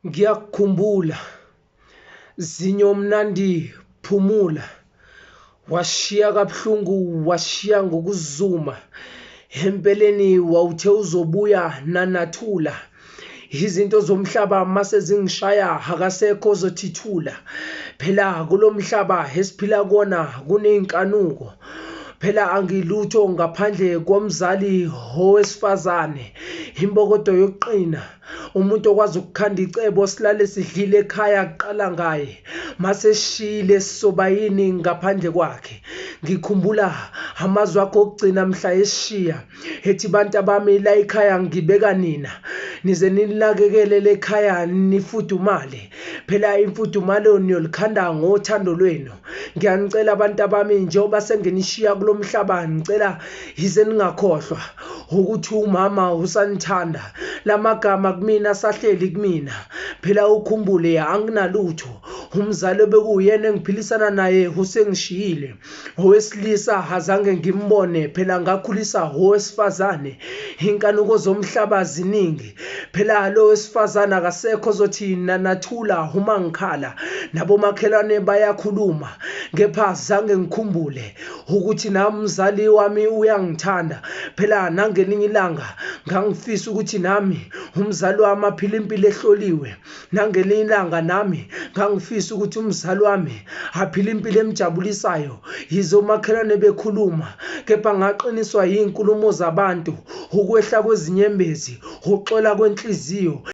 Ngiyakukhumbula zinyo mnandi phumula, washiya kabuhlungu washiya ngokuzuma, empeleni wawuthe uzobuya nanathula. Izinto zomhlaba mase zingishaya akasekho ozothithula, phela kulomhlaba esiphila kuwona kuneyinkanuko. Phela angilutho ngaphandle komzali owesifazane, imbokodo yokuqina, umuntu okwazi ukukhanda icebo silale sidlile ekhaya kuqala ngaye, mase shile sisobayini ngaphandle kwakhe. Ngikhumbula amazwi akho okugcina mhla eshiya, ethi bantu bami la ekhaya ngibeka nina, nize ninakekele lekhaya nifudumale. Phela imfudumalo niyolikhanda ngothando lwenu. Ngiyanicela abantu bami, njengoba sengenishiya kulo mhlaba, ngicela yize ningakhohlwa ukuthi umama usanithanda. Lamagama kumina asahleli kumina. Phela ukhumbule anginalutho, umzali obekuyena engiphilisana naye usengishiyile. Owesilisa azange ngimbone, phela ngakhulisa owesifazane. Inkanuko zomhlaba ziningi, phela lo wesifazane akasekho ozothi nanathula uma ngikhala. Nabomakhelwane bayakhuluma, kepha azange ngikhumbule ukuthi nami umzali wami uyangithanda. Phela nangelinye ilanga ngangifisa ukuthi nami umzali wami aphile impilo ehloliwe. Nangelinye ilanga nami ngangifisa ukuthi umzali wami aphile impilo emjabulisayo. Yize omakhelwane bekhuluma, kepha ngaqiniswa yinkulumo zabantu, ukwehla kwezinyembezi, uxola kwenhliziyo.